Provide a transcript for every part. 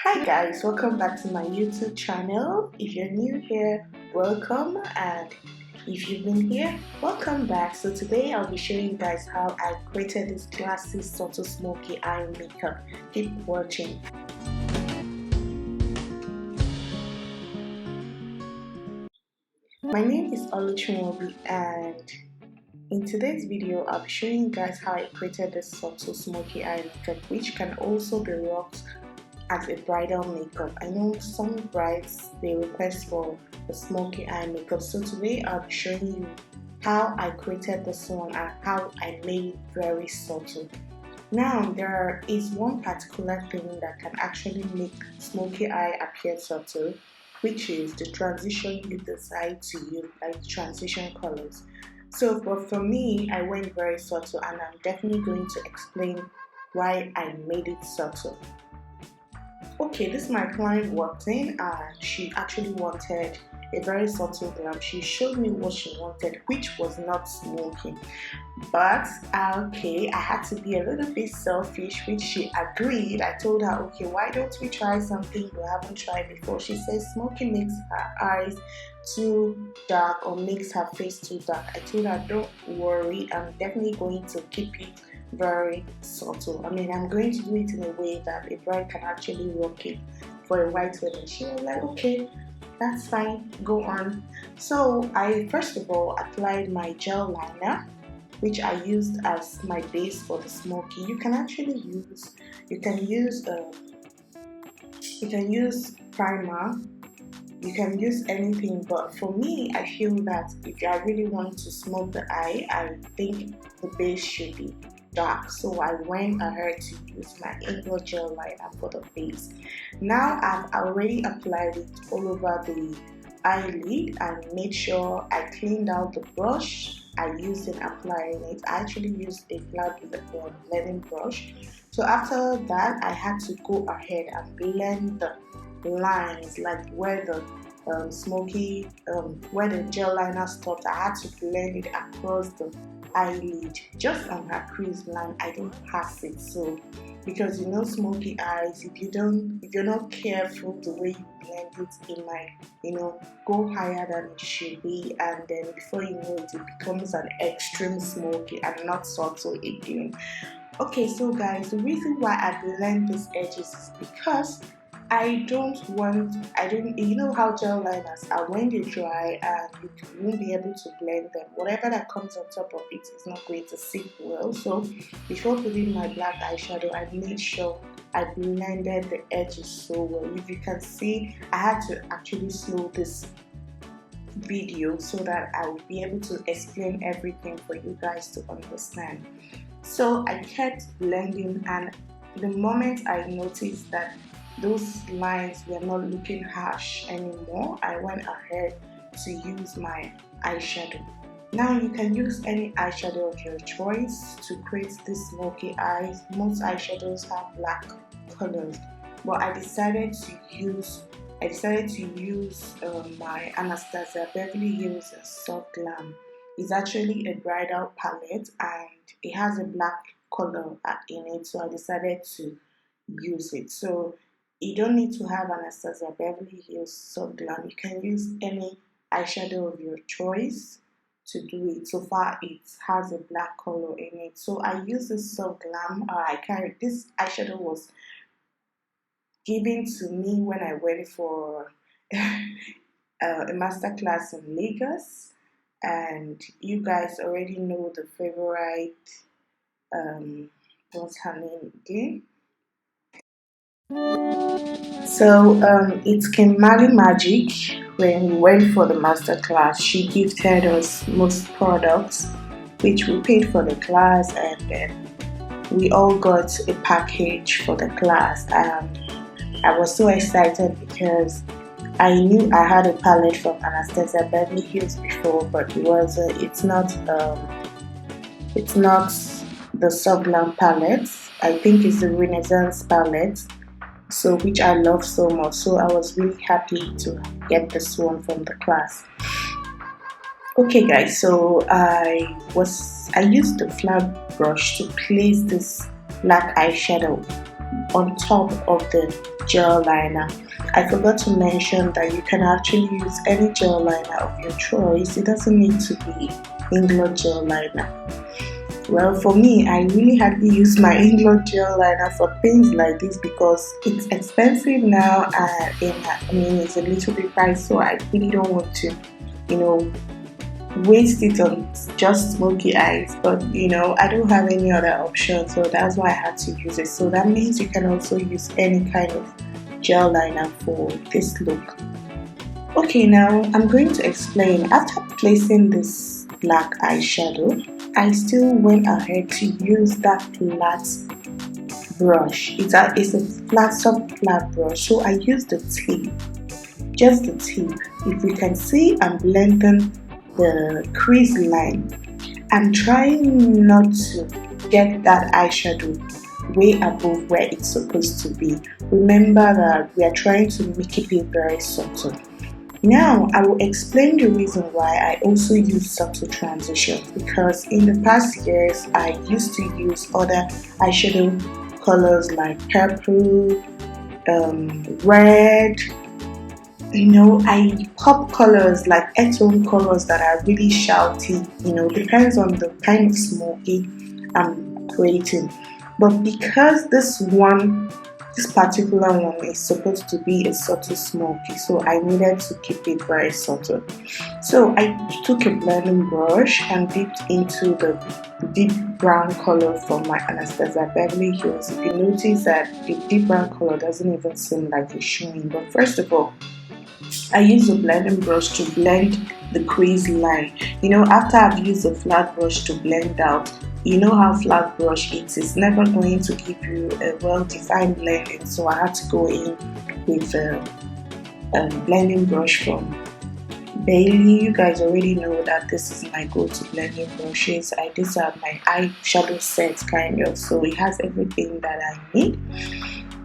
Hi guys, welcome back to my YouTube channel. If you're new here, welcome, and if you've been here, welcome back. So today I'll be showing you guys how I created this classy subtle smoky eye makeup. Keep watching. My name is Oluchimobi, and in today's video I'll be showing you guys how I created this subtle smoky eye makeup, which can also be rocked as a bridal makeup. I know some brides, they request for the smoky eye makeup, so today I'll be showing you how I created this one and how I made it very subtle. Now there is one particular thing that can actually make smoky eye appear subtle, which is the transition you decide to use, like transition colors. So but for me, I went very subtle, and I'm definitely going to explain why I made it subtle. Okay, this my client walked in and she actually wanted a very subtle glam. She showed me what she wanted, which was not smoky. But okay, I had to be a little bit selfish, which she agreed. I told her, okay, why don't we try something we haven't tried before? She says smoky makes her eyes too dark or makes her face too dark. I told her, don't worry, I'm definitely going to keep it very subtle. I mean, I'm going to do it in a way that a bride can actually rock it for a white wedding. She was like, okay, that's fine, go on. So I first of all applied my gel liner, which I used as my base for the smoky. You can actually use, you can use primer, you can use anything, but for me, I feel that if I really want to smoke the eye, I think the base should be dark. So I went ahead to use my inglotgel liner for the base. Now I've already applied it all over the eyelid and made sure I cleaned out the brush I used in applying it. I actually used a flat blending brush. So after that, I had to go ahead and blend the lines, like where the smoky, where the gel liner stopped. I had to blend it across the eyelid, just on her crease line. I don't pass it. So because you know smoky eyes, if you're not careful the way you blend it, it might go higher than it should be, and then before you know it, it becomes an extreme smoky and not subtle again. Okay, so guys, the reason why I blend these edges is because I don't, you know how gel liners are, when they dry and you won't be able to blend them, whatever that comes on top of it is not going to sit well. So before putting my black eyeshadow, I made sure I blended the edges so well. If you can see, I had to actually slow this video so that I would be able to explain everything for you guys to understand. So I kept blending, and the moment I noticed that those lines were not looking harsh anymore, I went ahead to use my eyeshadow. Now you can use any eyeshadow of your choice to create this smoky eyes. Most eyeshadows have black colors, but I decided to use my Anastasia Beverlyhills Soft Glam. It's actually a bridal palette and it has a black color in it, so I decided to use it. So you don't need to have Anastasia Beverlyhills Soft Glam. You can use any eyeshadow of your choice to do it. So far it has a black color in it. So I use this Soft Glam. I carried this eyeshadow, was given to me when I went for a master class in Lagos, and you guys already know the favorite what's her name again? So it's Imagic. When we went for the master class, she gifted us most products, which we paid for the class, and then we all got a package for the class. And I was so excited because I knew I had a palette from Anastasia Beverlyhills before, but it's not the Soft Glam palette. I think it's the Renaissance palette, so which I love so much. So I was really happy to get this one from the class. Okay guys, so I used the flat brush to place this black eyeshadow on top of the gel liner. I forgot to mention that you can actually use any gel liner of your choice. It doesn't need to be inglotgel liner. Well, for me, I really hardly use my inglotgel liner for things like this because it's expensive now, and it's a little bit pricey, so I really don't want to, waste it on just smoky eyes. But I don't have any other option, so that's why I had to use it. So that means you can also use any kind of gel liner for this look. Okay, now I'm going to explain. After placing this black eyeshadow, I still went ahead to use that flat brush. It's a soft flat brush, so I used the tip, just the tip. If you can see, I'm blending the crease line. I'm trying not to get that eyeshadow way above where it's supposed to be. Remember that we are trying to keep it very subtle. Now I will explain the reason why I also use subtle transitions, because in the past years I used to use other eyeshadow colors like purple, red, I pop colors like earth-tone colors that are really shouty, depends on the kind of smoky I'm creating. But because this particular one is supposed to be a subtle smoky, so I needed to keep it very subtle. So I took a blending brush and dipped into the deep brown color from my Anastasia Beverlyhills. If you notice that the deep brown color doesn't even seem like it's showing, but first of all, I use a blending brush to blend the crease line. After I've used a flat brush to blend out, how flat brush it's never going to give you a well-defined blending, so I had to go in with a blending brush from Bailey. You guys already know that this is my go-to blending brushes. These are my eyeshadow set kind of, so it has everything that I need.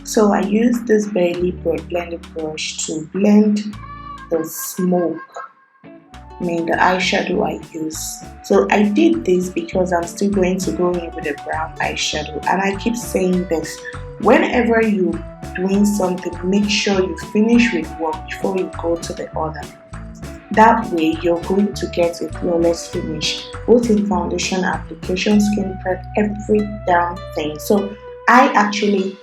So I use this Bailey blending brush to blend the smoke, the eyeshadow I use. So I did this because I'm still going to go in with a brown eyeshadow, and I keep saying this: whenever you're doing something, make sure you finish with one before you go to the other. That way you're going to get a flawless finish, both in foundation application, skin prep, every damn thing. So I actually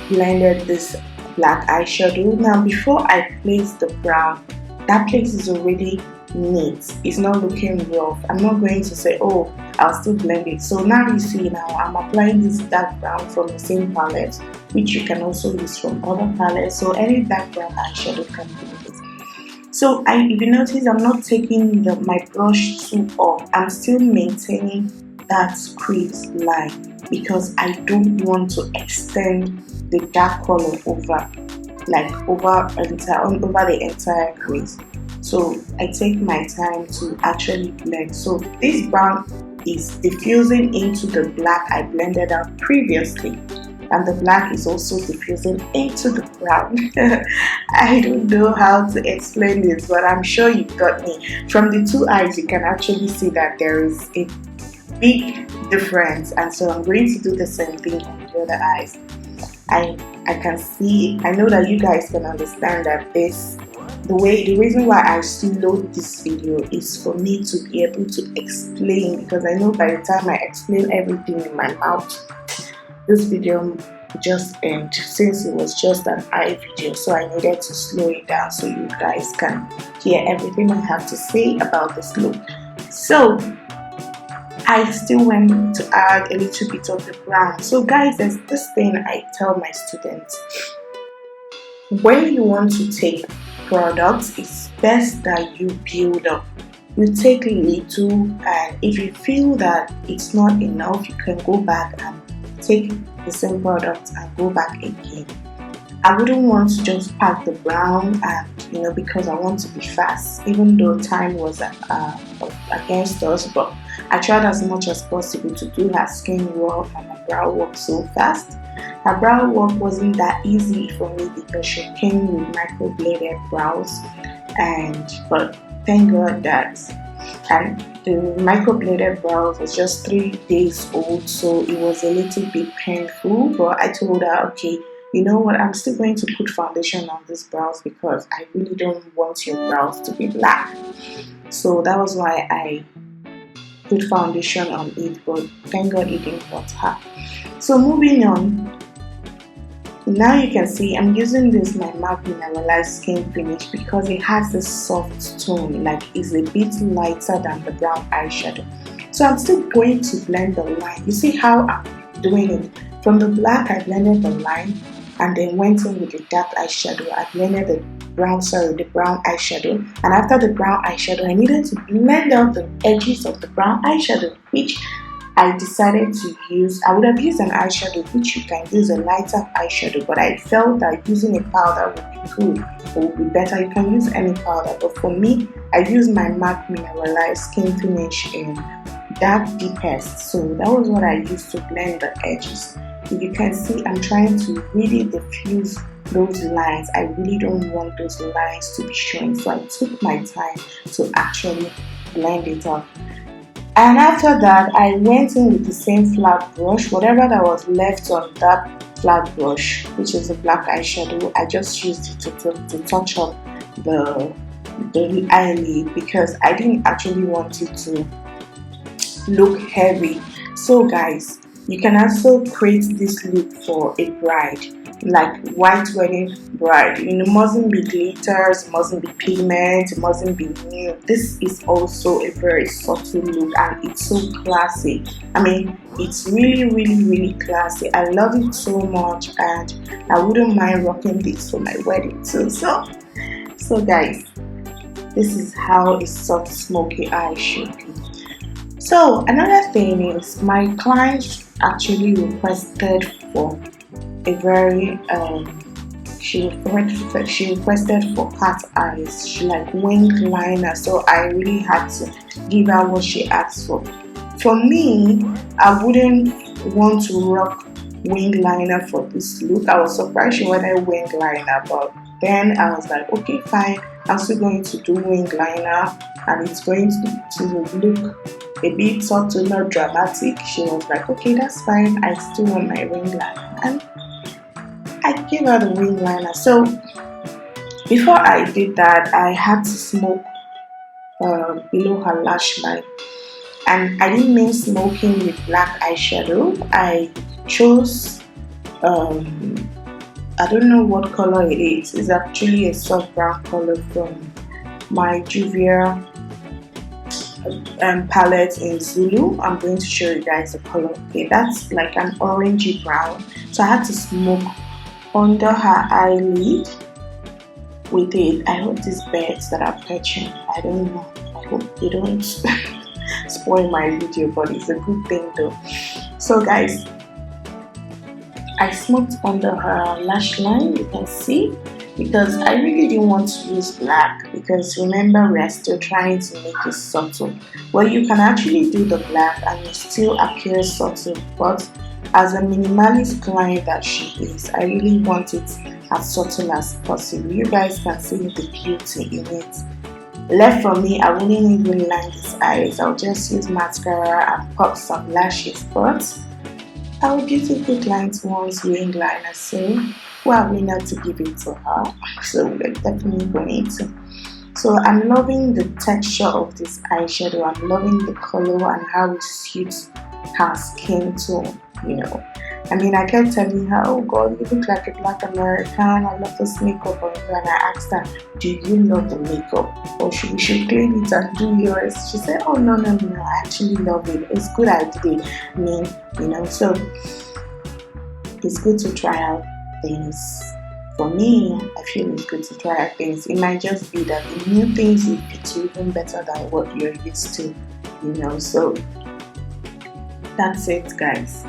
blended this black eyeshadow. Now before I place the brown, that place is already neat, it's not looking rough. I'm not going to say, oh, I'll still blend it. So now you see, now I'm applying this dark brown from the same palette, which you can also use from other palettes. So any dark brown eyeshadow can do this. So if you notice, I'm not taking my brush too off. I'm still maintaining that crease line because I don't want to extend the dark color over the entire crease. So I take my time to actually blend. So this brown is diffusing into the black I blended out previously, and the black is also diffusing into the brown. I don't know how to explain this, but I'm sure you got me. From the two eyes, you can actually see that there is a big difference, and so I'm going to do the same thing on the other eyes. I can see, I know that you guys can understand that the reason why I slowed this video is for me to be able to explain, because I know by the time I explain everything in my mouth, this video just end, since it was just an eye video. So I needed to slow it down so you guys can hear everything I have to say about this look. So I still went to add a little bit of the brown. So guys, there's this thing I tell my students: when you want to take products, it's best that you build up. You take little, and if you feel that it's not enough, you can go back and take the same product and go back again. I wouldn't want to just pack the brown and because I want to be fast, even though time was against us, but I tried as much as possible to do her skin work and her brow work so fast. Her brow work wasn't that easy for me because she came with microbladed brows, but thank God that and the microbladed brows was just 3 days old, so it was a little bit painful. But I told her, okay, you know what, I'm still going to put foundation on these brows because I really don't want your brows to be black. So that was why I put foundation on it, but thank God it didn't hurt her. So moving on, now you can see I'm using this my MAC Mineralized Skin Finish because it has this soft tone, like it's a bit lighter than the brown eyeshadow. So I'm still going to blend the line. You see how I'm doing it? From the black I blended the line and then went in with the dark eyeshadow. I blended the brown eyeshadow, and after the brown eyeshadow I needed to blend out the edges of the brown eyeshadow, which I decided to use. I would have used an eyeshadow, which you can use a lighter eyeshadow, but I felt that using a powder would be good or would be better. You can use any powder, but for me, I used my MAC Mineralized Skin Finish in dark deepest. So that was what I used to blend the edges. If you can see, I'm trying to really diffuse those lines. I really don't want those lines to be showing, so I took my time to actually blend it up. And after that, I went in with the same flat brush, whatever that was left on that flat brush, which is a black eyeshadow. I just used it to touch up the eyelid because I didn't actually want it to look heavy. So guys, you can also create this look for a bride, like white wedding bride. It mustn't be glitters, it mustn't be pigment, it mustn't be new. This is also a very subtle look and it's so classy. I mean, it's really classy. I love it so much and I wouldn't mind rocking this for my wedding too. So guys, this is how a soft smoky eye should be. So another thing is my client actually requested for a very she requested for cat eyes. She like wing liner, so I really had to give her what she asked for. For me, I wouldn't want to rock wing liner for this look. I was surprised she wanted wing liner, but then I was like, okay, fine, I'm still going to do wing liner and it's going to look a bit subtle, not dramatic. She was like, okay, that's fine, I still want my wing liner, and I gave her the wing liner. So before I did that, I had to smoke below her lash line, and I didn't mean smoking with black eyeshadow. I chose I don't know what color it is. It's actually a soft brown color from my Juvias palette in Zulu. I'm going to show you guys the color. Okay, that's like an orangey brown. So I had to smoke under her eyelid with it. I hope these birds that are perching, I don't know, I hope they don't spoil my video, but it's a good thing though. So guys, I smoked under her lash line, you can see, because I really didn't want to use black, because remember, we are still trying to make it subtle. Well, you can actually do the black and it still appears subtle, but as a minimalist client that she is, I really want it as subtle as possible. You guys can see the beauty in it. Left for me, I wouldn't even line these eyes. I'll just use mascara and pop some lashes, but our beautiful client wants wing liner, so who are we not to give it to her? So we're definitely going to. So I'm loving the texture of this eyeshadow. I'm loving the color and how it suits her skin tone, you know. I mean, I kept telling her, oh God, you look like a black American, I love this makeup on you. And I asked her, do you love the makeup? Or we should clean it and do yours? She said, oh no, I actually love it. It's good I did it. I mean, you know, so it's good to try out things. For me, I feel it's good to try out things. It might just be that the new things will fit you even better than what you're used to, you know. So that's it, guys.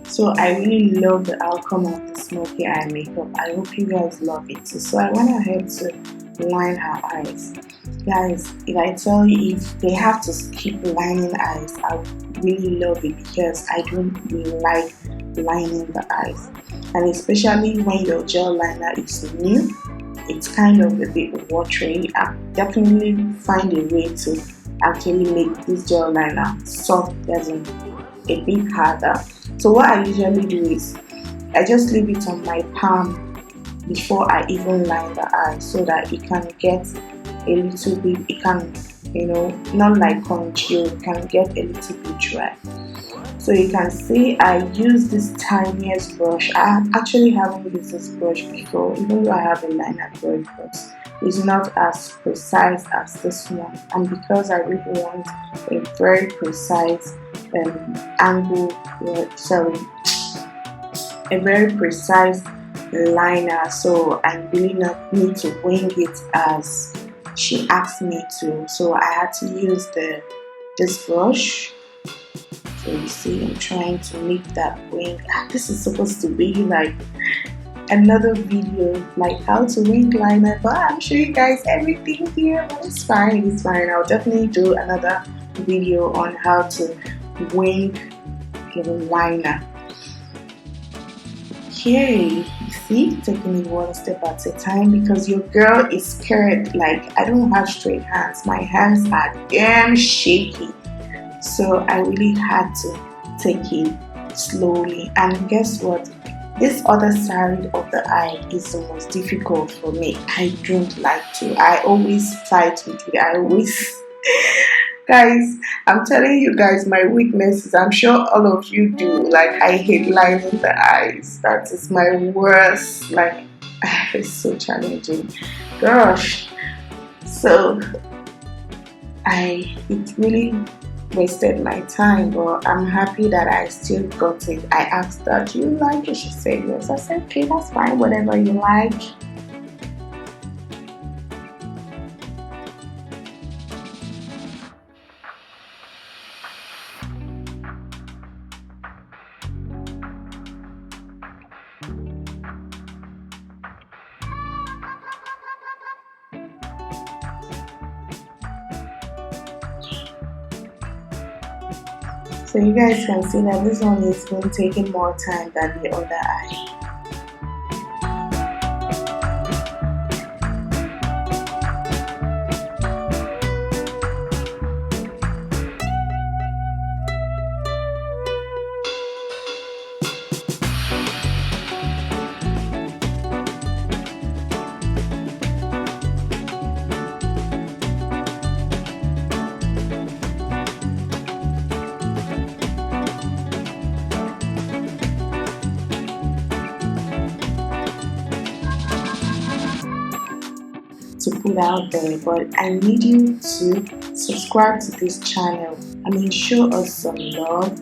So I really love the outcome of the smoky eye makeup. I hope you guys love it too. So I went ahead to line her eyes. Guys, if I tell you if they have to keep lining eyes, I really love it because I don't really like lining the eyes. And especially when your gel liner is new, it's kind of a bit watery. I definitely find a way to actually make this gel liner soft as in a bit harder. So what I usually do is I just leave it on my palm before I even line the eye so that it can get a little bit, it can, not like congeal, it can get a little bit dry. So you can see I use this tiniest brush. I actually haven't used this brush before, even though I have a liner brush, but it's not as precise as this one. And because I really want a very precise angle, a very precise liner, so I really not need to wing it as she asked me to. So I had to use this brush. So you see, I'm trying to make that wing. This is supposed to be like another video, like how to wing liner, but I'm showing you guys everything here. But it's fine, it's fine. I'll definitely do another video on how to wing the liner. Okay, you see, taking it one step at a time because your girl is scared. Like, I don't have straight hands. My hands are damn shaky. So I really had to take it slowly. And guess what? This other side of the eye is the most difficult for me. I don't like to. I always fight with it. I always... Guys, I'm telling you guys my weaknesses. I'm sure all of you do. Like, I hate lining the eyes. That is my worst. Like, it's so challenging. Gosh. So, it really wasted my time, but I'm happy that I still got it. I asked her, do you like it? She said yes. I said, okay, that's fine, whatever you like. So you guys can see that this one is been taking more time than the other eye. To put out there, but I need you to subscribe to this channel. I mean, show us some love.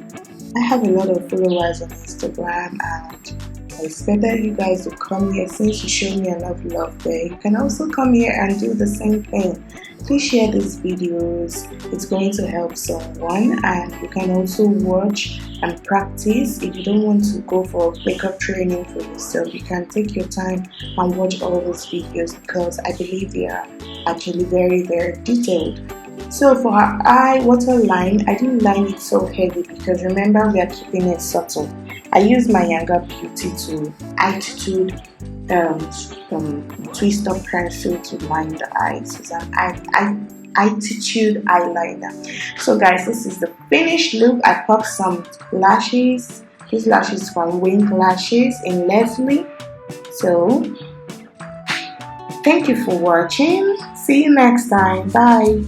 I have a lot of followers on Instagram, and I expect that you guys will come here. Since you show me enough love there, you can also come here and do the same thing. Please share these videos. It's going to help someone, and you can also watch and practice. If you don't want to go for makeup training for yourself, you can take your time and watch all those videos because I believe they are actually very, very detailed. So for her eye waterline, I didn't line it so heavy because remember, we are keeping it subtle. I used my Yangabeauty Eyetitude twist up pencil to line the eyes. It's an Eyetitude eyeliner. So guys, this is the finished look. I popped some lashes. These lashes from Wing Lashes in Leslie. So thank you for watching. See you next time. Bye.